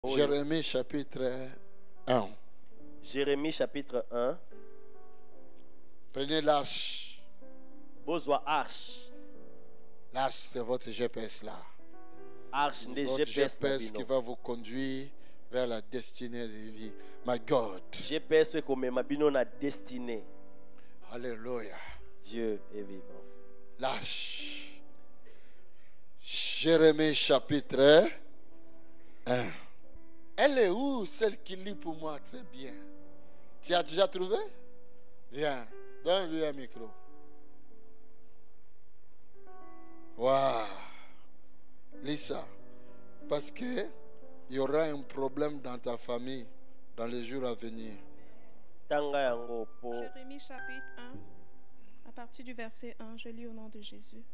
Jérémie chapitre 1. Jérémie chapitre 1. Prenez l'arche. Bozwa arche. L'arche, c'est votre GPS là. Arche des Votre GPS. GPS qui va vous conduire vers la destinée de vie. My God. GPS est comme ma bino na destinée. Alléluia. Dieu est vivant. L'arche. Jérémie chapitre 1. Elle est où, celle qui lit pour moi très bien? Tu as déjà trouvé? Viens, donne-lui un micro. Waouh! Lis ça. Parce que il y aura un problème dans ta famille dans les jours à venir. Jérémie chapitre 1, à partir du verset 1, je lis au nom de Jésus.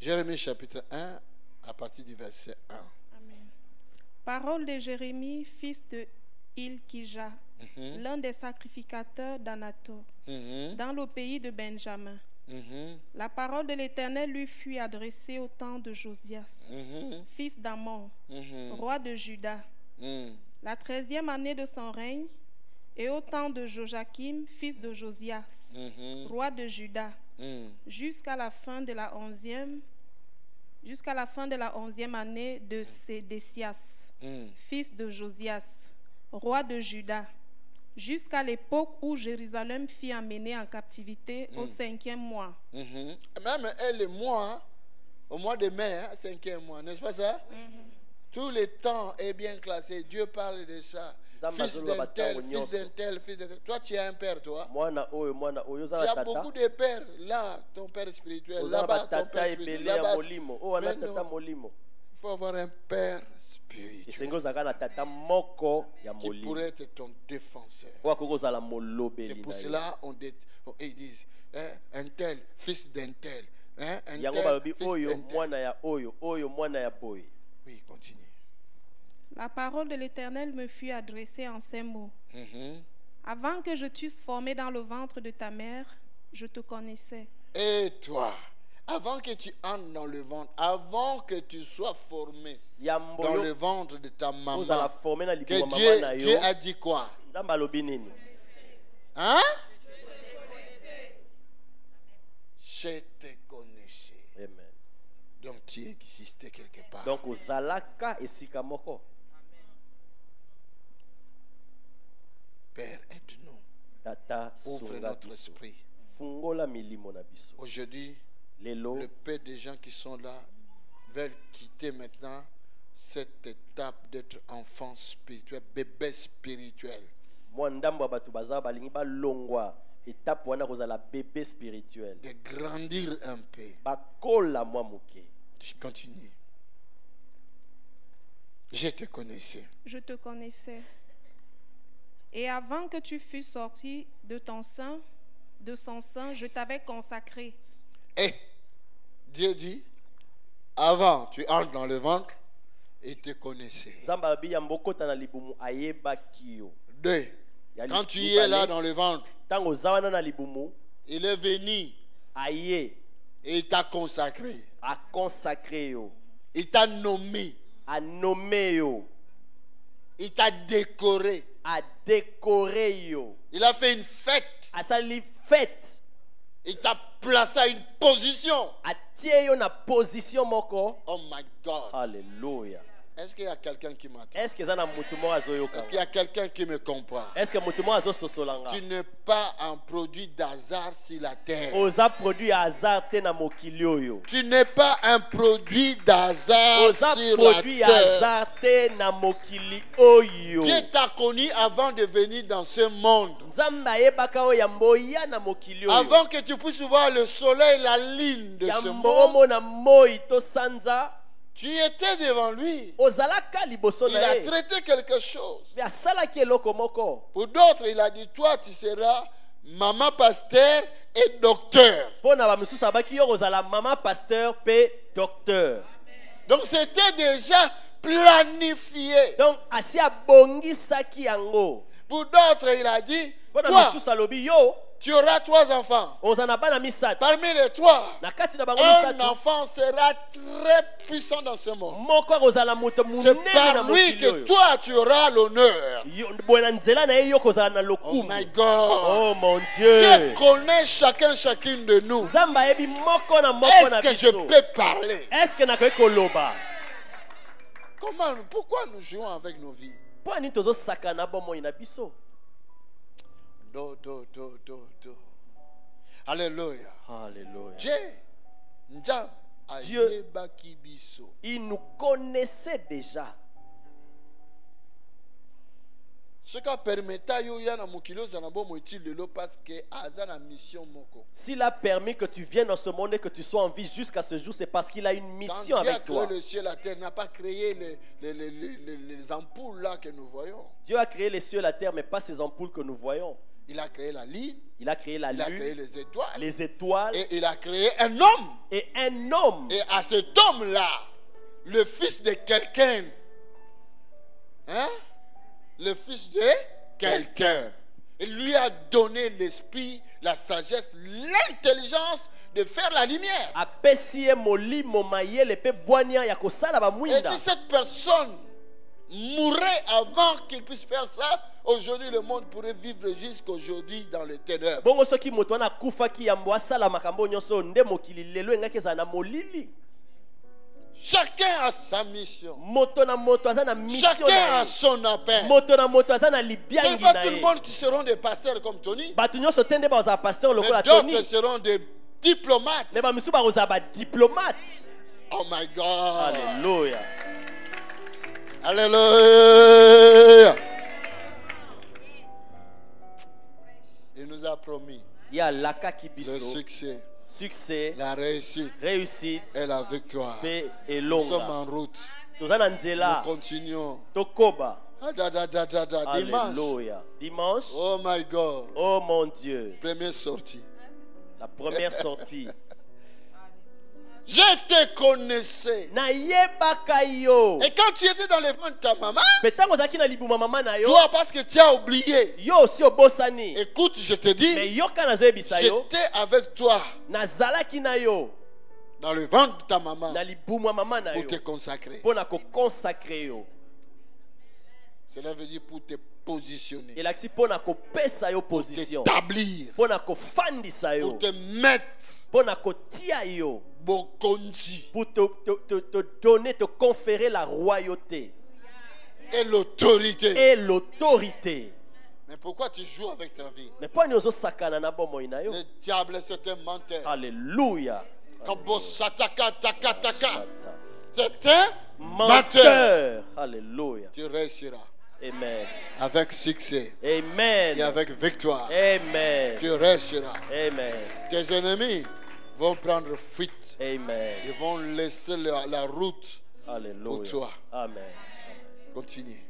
Jérémie chapitre 1, à partir du verset 1. Amen. Parole de Jérémie, fils de Ilkija, l'un des sacrificateurs d'Anato, dans le pays de Benjamin. La parole de l'Éternel lui fut adressée au temps de Josias, fils d'Amon, roi de Juda, la 13e année de son règne, et au temps de Joachim, fils de Josias, roi de Juda, jusqu'à la fin de la 11e année de Sédécias, fils de Josias, roi de Juda, jusqu'à l'époque où Jérusalem fut amenée en captivité au 5e mois. Même elle, le mois, au mois de mai, 5e mois, n'est-ce pas ça? Tout le temps est bien classé. Dieu parle de ça. Fils d'un tel, fils d'un tel, fils d'un tel. Toi, tu as un père, toi. Tu as beaucoup de pères. Là, ton père spirituel. Là-bas, ton père spirituel. Là-bas, il faut avoir un père spirituel qui pourrait être ton défenseur. C'est pour cela ils disent un tel, fils d'un tel. Un tel, fils d'un tel. Oui, continue. La parole de l'Éternel me fut adressée en ces mots. Avant que je t'eusse formé dans le ventre de ta mère, je te connaissais. Et toi, avant que tu entres dans le ventre, avant que tu sois formé dans le ventre de ta maman, que Dieu a dit quoi? Hein? Je te connaissais. Amen. Donc tu existais quelque part. Donc ozalaka esika moko. Père, aide-nous. Tata, ouvre notre esprit. Fungola milimo na biso. Aujourd'hui, le peu de gens qui sont là veulent quitter maintenant cette étape d'être enfant spirituel, bébé spirituel. Bébé spirituel. De grandir un peu. Tu continues. Je te connaissais. Je te connaissais. Et avant que tu fusses sorti de ton sein, de son sein, je t'avais consacré. Et Dieu dit, avant tu entres dans le ventre, il te connaissait. 2. Quand tu y es là dans le ventre, il est venu et il t'a consacré. Il t'a nommé. Il t'a décoré. Il a fait une fête. Il t'a placé à une position. Oh my God. Alléluia. Est-ce qu'il y a quelqu'un qui m'entend? Est-ce qu'il y a quelqu'un qui me comprend? Tu n'es pas un produit d'hasard sur la terre. Tu n'es pas un produit d'hasard sur la terre. Dieu t'a connu avant de venir dans ce monde. Avant que tu puisses voir le soleil, la ligne de ce monde. Tu étais devant lui. Il a traité quelque chose. Pour d'autres, il a dit, toi, tu seras maman pasteur et docteur. Donc, c'était déjà planifié. Pour d'autres, il a dit, toi, tu auras 3 enfants. Parmi les 3, un enfant sera très puissant dans ce monde. C'est par lui que toi tu auras l'honneur. Oh my God. Oh mon Dieu. Dieu connaît chacune de nous. Est-ce que je peux parler? Pourquoi nous jouons avec nos vies? Do. Alléluia. Dieu, il nous connaissait déjà. S'il a permis que tu viennes dans ce monde et que tu sois en vie jusqu'à ce jour, c'est parce qu'il a une mission avec toi. Dieu a créé le ciel et la terre, n'a pas créé les ampoules là que nous voyons. Dieu a créé les cieux et la terre, mais pas ces ampoules que nous voyons. Il a créé la lune. Il a créé la lune. Il a créé les étoiles. Les étoiles. Et il a créé un homme. Et un homme. Et à cet homme-là, le fils de quelqu'un, hein? Le fils de quelqu'un. Il lui a donné l'esprit, la sagesse, l'intelligence de faire la lumière. Et si cette personne mourait avant qu'il puisse faire ça, aujourd'hui le monde pourrait vivre jusqu'aujourd'hui dans les ténèbres. Chacun a sa mission. Chacun a son appel. Ce n'est pas tout le monde qui seront des pasteurs comme Tony. Mais d'autres seront des diplomates. Oh my God. Alléluia. Alléluia. Il nous a promis le succès, la réussite et la victoire. Nous sommes en route. Nous continuons. Dimanche. Oh my God. Oh mon Dieu. Première sortie. La première sortie. Je te connaissais. Et quand tu étais dans les ventre de ta maman, toi, parce que tu as oublié. Écoute, je te dis, j'étais avec toi dans le ventre de ta maman pour te consacrer. Cela veut dire pour te positionner, pour t'établir, pour te mettre pour te donner, te conférer la royauté et l'autorité. Mais pourquoi tu joues avec ta vie? Le diable, c'est un menteur. Alléluia. C'est un menteur. Alléluia. Tu réussiras. Amen. Avec succès. Amen. Et avec victoire. Amen. Tu réussiras. Amen. Tes ennemis vont prendre fuite. Amen. Ils vont laisser la route. Alléluia. Pour toi. Amen. Continue.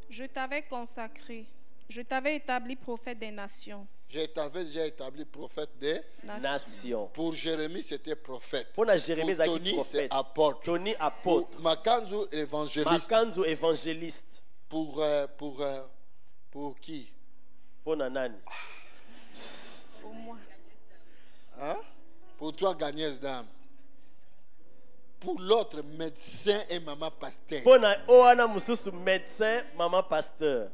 Je t'avais consacré. Je t'avais établi prophète des nations. Je t'avais déjà établi prophète des nations. Pour Jérémie, c'était prophète. Pour Tony, c'est apôtre. Tony, apôtre. Pour Makanzu, évangéliste. Makanzu, évangéliste. Pour qui? Pour Nanani. Pour moi. Hein? Pour toi, gagneuse d'âme. Pour l'autre, médecin et maman pasteur. Pour Oana Mususu, médecin, maman pasteur.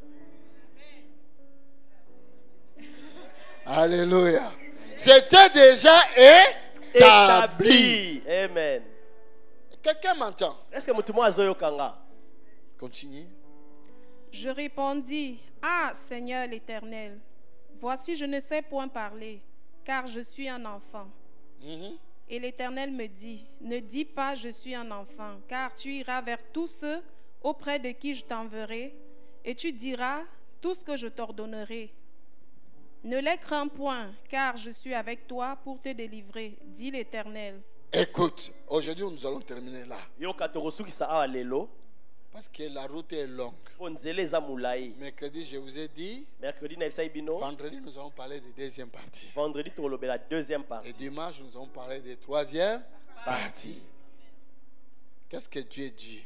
Alléluia. C'était déjà établi. Amen. Quelqu'un m'entend? Est-ce que Mutumo Zoyo Kanga? Continue. Je répondis, ah Seigneur l'Éternel, voici je ne sais point parler, car je suis un enfant. Et l'Éternel me dit, ne dis pas je suis un enfant, car tu iras vers tous ceux auprès de qui je t'enverrai, et tu diras tout ce que je t'ordonnerai. Ne les crains point, car je suis avec toi pour te délivrer, dit l'Éternel. Écoute, aujourd'hui nous allons terminer là. Parce que la route est longue. Mercredi, je vous ai dit. Vendredi, nous allons parler de deuxième partie. Et dimanche, nous allons parler de troisième partie. Qu'est-ce que Dieu dit?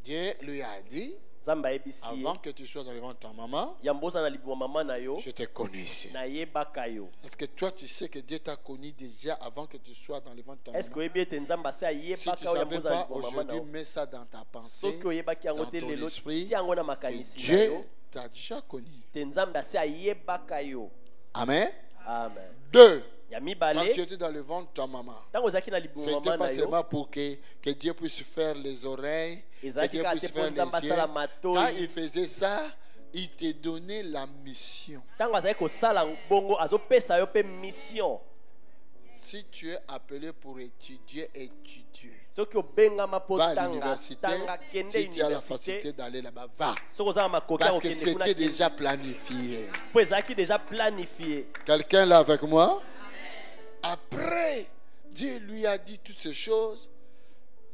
Dieu lui a dit Avant que tu sois dans le ventre de ta maman, je te connaissais. Est-ce que toi tu sais que Dieu t'a connu déjà avant que tu sois dans le ventre de ta maman? Si tu ne savais pas, aujourd'hui mets ça dans ta pensée, dans ton esprit, que Dieu t'a déjà connu. Amen. Amen. 2. Quand tu étais dans le ventre de ta maman, ce n'était pas seulement pour que Dieu puisse faire les oreilles, que Dieu puisse faire les yeux. Quand il faisait ça, il te donnait la mission. Si tu es appelé pour étudier, étudie. Va à l'université. Si tu as la facilité d'aller là-bas, va. Parce que c'était déjà planifié. Quelqu'un là avec moi? Après, Dieu lui a dit toutes ces choses.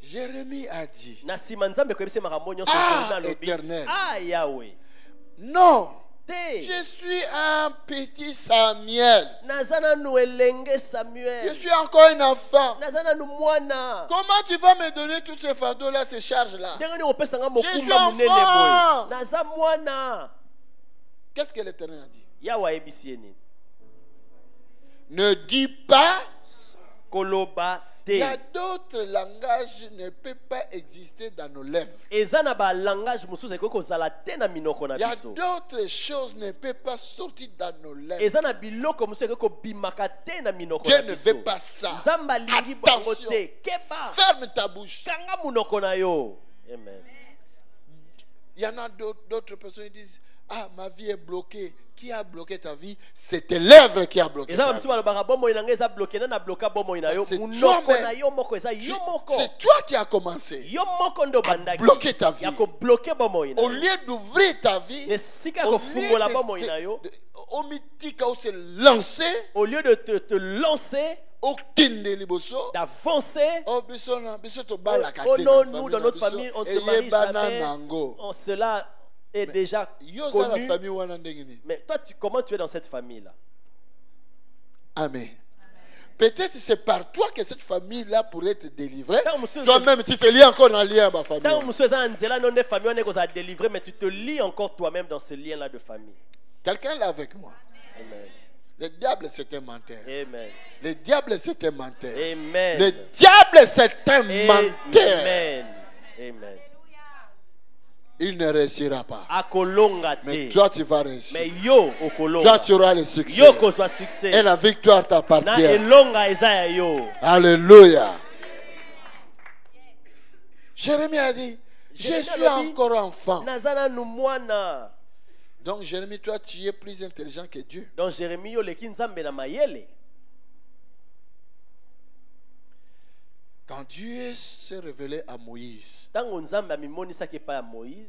Jérémie a dit: Ah, Éternel, non, je suis un petit Samuel. Je suis encore un enfant. Comment tu vas me donner toutes ces fardeaux-là, ces charges-là? Je suis enfant. Qu'est-ce que l'Éternel a dit? Ne dis pas. Il y a d'autres langages qui ne peuvent pas exister dans nos lèvres. Il y a d'autres choses qui ne peuvent pas sortir dans nos lèvres. Dieu ne veut pas ça. Attention. Ferme ta bouche. Amen. Il y en a d'autres personnes qui disent: ah, ma vie est bloquée. Qui a bloqué ta vie? C'est tes lèvres qui a bloqué ta vie. C'est toi qui as commencé à bloquer ta vie. Au lieu d'ouvrir ta vie, au lieu de te lancer, d'avancer. Oh non, nous dans notre famille, on ne se marie jamais. Cela est déjà connu. Mais toi, comment tu es dans cette famille-là? Amen. Peut-être c'est par toi que cette famille-là pourrait te délivrer. Toi-même, tu te lis encore dans le lien de ma famille. Mais tu te lis encore toi-même dans ce lien-là de famille. Quelqu'un là avec moi? Amen. Le diable, c'est un menteur. Amen. Le diable, c'est un menteur. Amen. Le diable, c'est un menteur. Amen. Amen. Il ne réussira pas. Mais Mais toi, tu vas réussir. toi, Toi, tu auras le succès. Et la victoire t'appartient. Alléluia. Jérémie a dit: je suis encore enfant. Donc, Jérémie, toi, tu es plus intelligent que Dieu. Donc, Jérémie, quand Dieu s'est révélé à Moïse,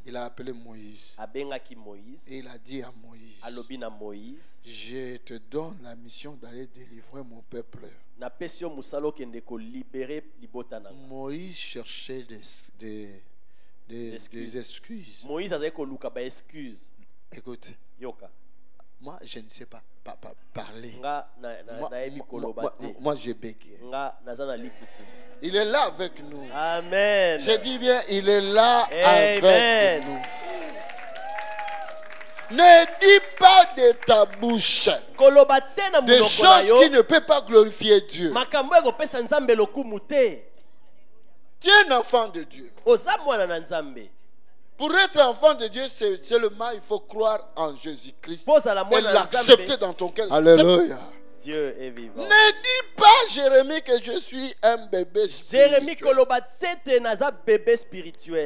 il a appelé Moïse. Et il a dit à Moïse: je te donne la mission d'aller délivrer mon peuple. Moïse cherchait des excuses. Écoute, moi je ne sais pas parler. Moi j'ai bégué. Il est là avec nous. Amen. Je dis bien, il est là avec nous. Ne dis pas de ta bouche des choses qui ne peuvent pas glorifier Dieu. Tu es un enfant de Dieu. Pour être enfant de Dieu, seulement il faut croire en Jésus-Christ et l'accepter dans ton cœur. Alléluia. Dieu est vivant. Ne dis pas, Jérémie, que je suis un bébé spirituel.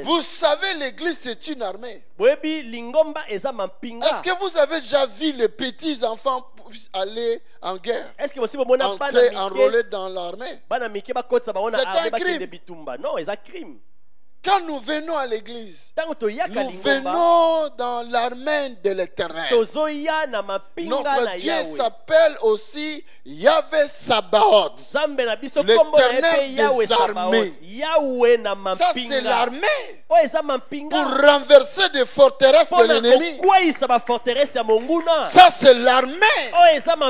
Vous savez, l'église, c'est une armée. Est-ce que vous avez déjà vu les petits enfants aller en guerre? Entrer, enrôler dans l'armée? C'est un crime. Non, c'est un crime. Quand nous venons à l'église, nous venons dans l'armée de l'Éternel. Notre Dieu s'appelle aussi Yahvé Sabaoth, l'Éternel des armées. Ça, c'est l'armée pour renverser des forteresses de l'ennemi. Ça, c'est l'armée.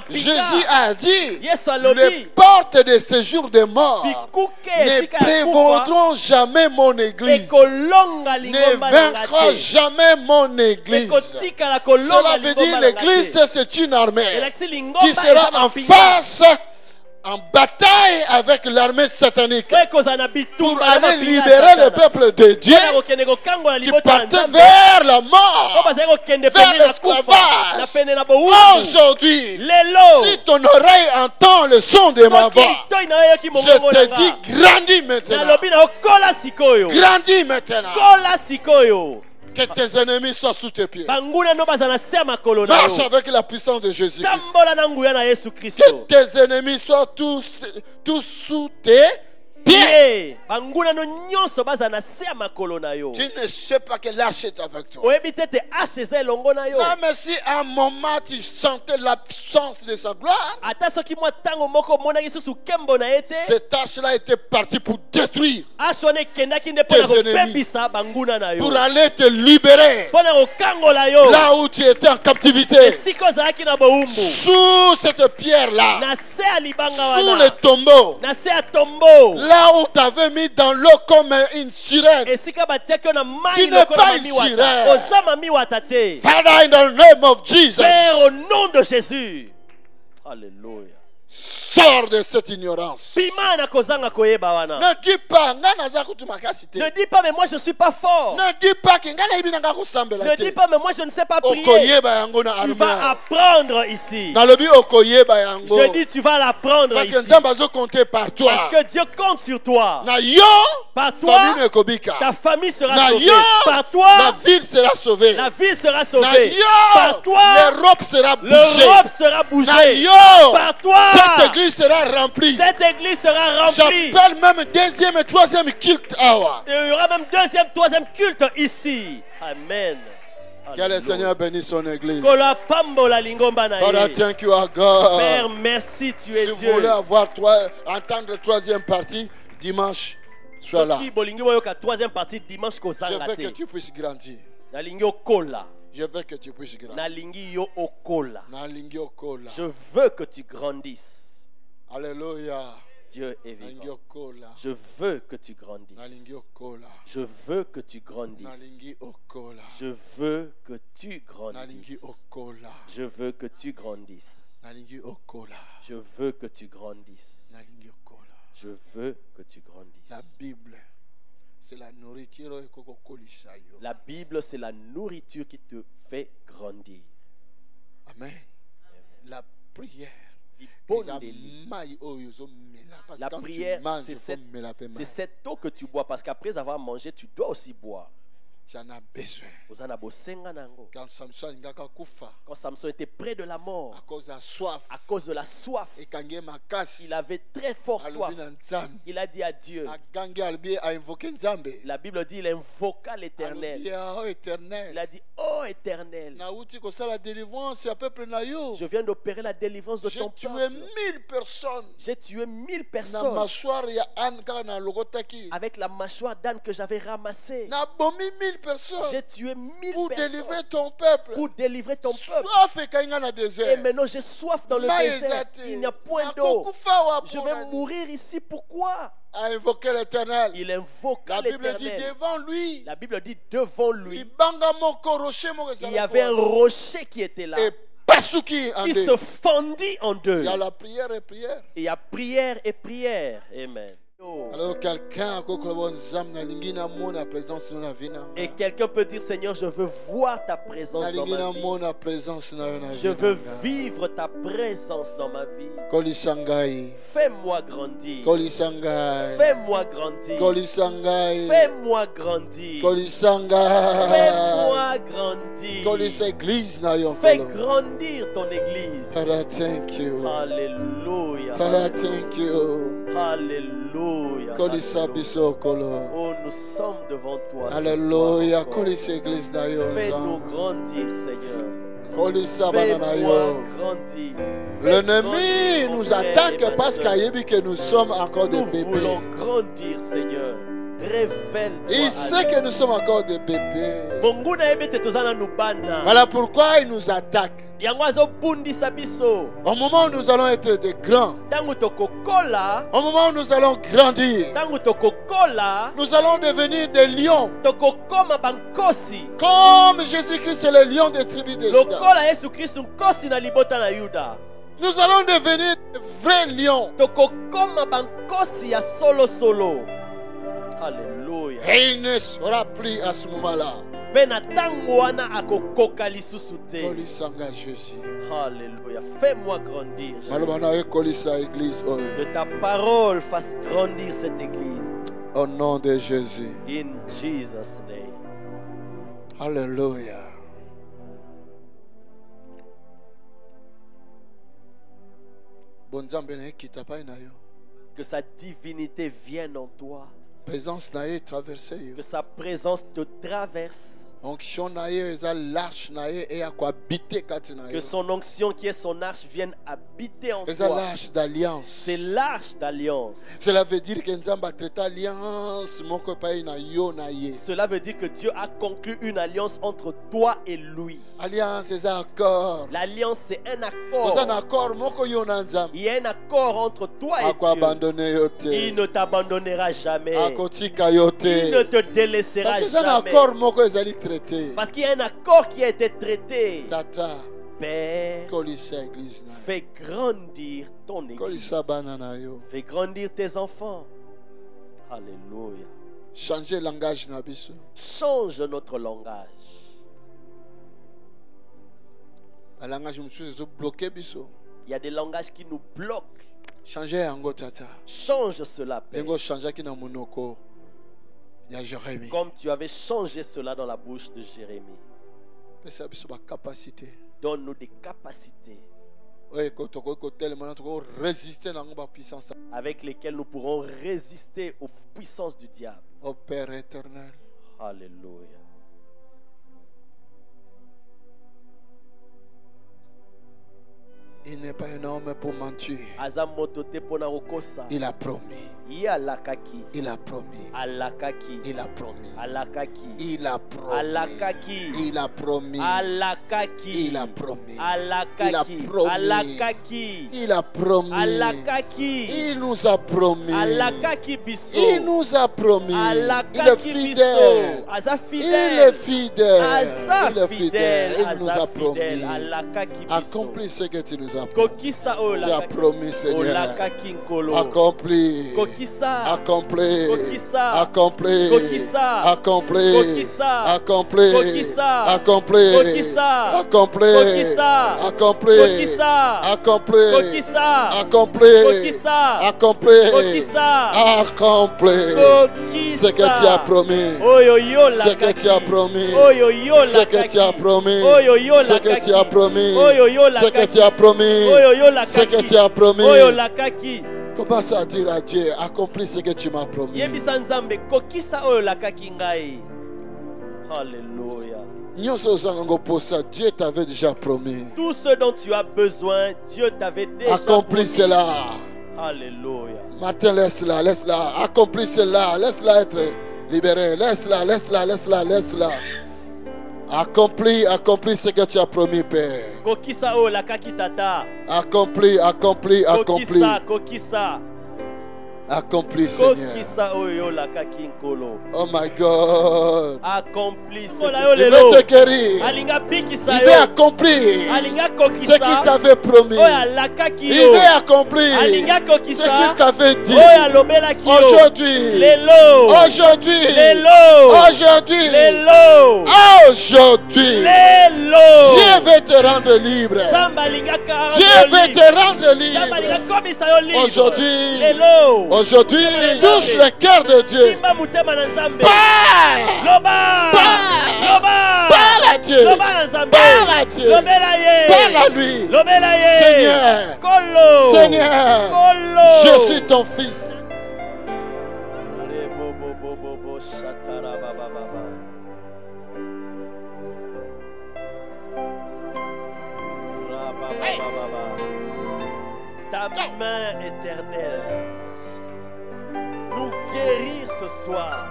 Jésus a dit: les portes de séjour des morts ne prévaudront jamais mon église. église. Ne vaincra jamais mon église. Cela veut dire l'église, c'est une armée qui sera en face, en bataille avec l'armée satanique pour aller libérer le peuple de Dieu qui partait vers la mort, vers l'esclavage. Aujourd'hui, si ton oreille entend le son de ma voix, je te dis grandis maintenant. Grandis maintenant. Que tes ennemis soient sous tes pieds. Marche avec la puissance de Jésus-Christ. Que tes ennemis soient tous sous tes pieds. Tu ne sais pas que l'arche est avec toi. Même si à un moment tu sentais l'absence de sa gloire, cette arche-là était partie pour détruire tes ennemis, pour aller te libérer là où tu étais en captivité. Sous cette pierre-là, sous le tombeau, là où tu avais mis dans l'eau comme une sirène. Tu n'es pas une sirène. Father, in the name of Jesus. Père, au nom de Jésus. Alléluia. Sors de cette ignorance. Ne dis pas, mais moi je ne suis pas fort. Ne dis pas, ne dis pas, mais moi je ne sais pas prier. Tu vas apprendre ici. Je dis, tu vas l'apprendre ici. Parce que Dieu compte sur toi. Par toi, ta famille sera sauvée. Par toi, la ville sera sauvée. La ville sera sauvée. Par toi, l'Europe sera bougée. Par toi, cette église sera remplie. Cette église sera remplie. J'appelle même deuxième et troisième culte. Il y aura même deuxième, troisième culte ici. Amen. Que le Seigneur bénisse son église. Father, thank you, our God. Père, merci, tu es Dieu. Si vous voulez entendre troisième partie dimanche, sois là. Troisième partie dimanche, je veux que tu puisses grandir. Je veux que tu puisses grandir. Je veux que tu grandisses. Alléluia. Dieu est vivant. Je veux que tu grandisses. Je veux que tu grandisses. Je veux que tu grandisses. Je veux que tu grandisses. Je veux que tu grandisses. Je veux que tu grandisses. La Bible, c'est la nourriture. La Bible, c'est la nourriture qui te fait grandir. Amen. La prière. La prière, c'est cette eau que tu bois, parce qu'après avoir mangé, tu dois aussi boire. Tu en as besoin. Quand Samson était près de la mort, à cause de la soif, il avait très fort soif. Il a dit à Dieu. La Bible dit, il invoqua l'Éternel. Il a dit, oh Éternel, je viens d'opérer la délivrance de ton peuple. J'ai tué 1000 personnes avec la mâchoire d'âne que j'avais ramassée. J'ai tué 1000 pour personnes délivrer ton peuple. Pour délivrer ton peuple. Et Et maintenant j'ai soif dans le désert. Il n'y a point d'eau. Je vais mourir ici. Pourquoi? A invoqué l'Éternel. Il invoqua l'Éternel. La Bible dit devant lui. La Bible dit devant lui. Il y avait un rocher qui était là. Qui se fondit en deux. Il y a la prière et prière. Il y a prière et prière. Amen. Alors et quelqu'un peut dire, Seigneur, je veux voir ta présence dans ma vie. Je veux vivre ta présence dans ma vie. Fais-moi grandir. Fais-moi grandir. Fais-moi grandir. Fais-moi grandir. Fais grandir ton église. Alléluia. Alléluia. Oh, nous sommes devant toi. Alléluia. Fais-nous grandir, Seigneur. Fais-moi grandir. L'ennemi nous attaque parce que nous sommes encore des bébés. Nous voulons grandir, Seigneur. Révèle-toi. Il sait que nous sommes encore des bébés. Voilà Voilà pourquoi il nous attaque. Au moment où nous allons être des grands, au moment où nous allons grandir, nous allons devenir des lions. Comme Jésus-Christ est le lion des tribus de Juda. Nous allons devenir de vrais lions. Alléluia. Et il ne sera plus à ce moment-là. Alléluia. Fais-moi grandir. Que ta parole fasse grandir cette église. Au nom de Jésus. In Jesus' name. Alléluia. Que sa divinité vienne en toi. Que sa présence te traverse. Que son onction qui est son arche vienne habiter en toi. C'est l'arche d'alliance. Cela veut dire que Cela veut dire que Dieu a conclu une alliance entre toi et lui. L'alliance c'est un accord. Il y a un accord entre toi et Dieu. Il ne t'abandonnera jamais. Il ne te délaissera jamais. Parce qu'il y a un accord qui a été traité. Père, fais grandir ton église. Fais grandir tes enfants. Alléluia. Change notre langage. Il y a des langages qui nous bloquent. Change cela, Père. Comme tu avais changé cela dans la bouche de Jérémie. Donne-nous des capacités avec lesquelles nous pourrons résister aux puissances du diable. Ô Père éternel. Alléluia. Il n'est pas un homme pour mentir. Il a promis. Il a promis. Il a promis. Il a promis. Il a promis. Il a promis. Il a promis. Il a promis. Il nous a promis. Il nous a promis. Il est fidèle. Il est fidèle. Il est fidèle. Il nous a promis. Accomplis ce que tu nous as promis. Tu as promis, Seigneur. Accomplis. Accomplis. Accomplis. Accomplis. Accomplis. Accomplis. Accomplis. Accomplis. Accomplis. Accomplis. Accomplis. Ce que tu as promis. Ce que tu as promis. Ce que tu as promis. Ce que tu as promis. Ce que tu as promis. Ce que tu as promis. Commence à dire à Dieu, accomplis ce que tu m'as promis. Alléluia. Dieu t'avait déjà promis. Tout ce dont tu as besoin, Dieu t'avait déjà accomplis cela. Alléluia. Martin, laisse-la, laisse-la. Accomplis cela. Laisse-la être libérée. Laisse-la, laisse-la, laisse-la, laisse-la. Accomplis ce que tu as promis, Père. Accomplis, accomplis, accomplis. Accomplis, Seigneur. Oh my God. Accomplis. Il veut te guérir. Il veut accomplir ce qu'il t'avait promis. Il veut accomplir ce qu'il t'avait dit. Aujourd'hui. Aujourd'hui. Aujourd'hui. Aujourd'hui. Dieu veut te rendre libre. Dieu veut te rendre libre. Aujourd'hui. Aujourd'hui, touche le cœur de Dieu. Parle à Dieu. Parle à Dieu. Parle à lui. Seigneur, Seigneur, je suis ton fils. Ta main éternelle nous guérir ce soir.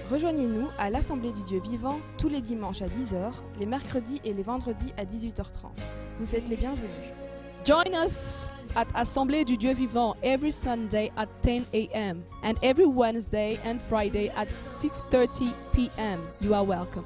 Rejoignez-nous à l'Assemblée du Dieu vivant tous les dimanches à 10h, les mercredis et les vendredis à 18h30. Vous êtes les bienvenus. Join us at Assemblée du Dieu vivant every Sunday at 10 a.m. and every Wednesday and Friday at 6:30 p.m. You are welcome.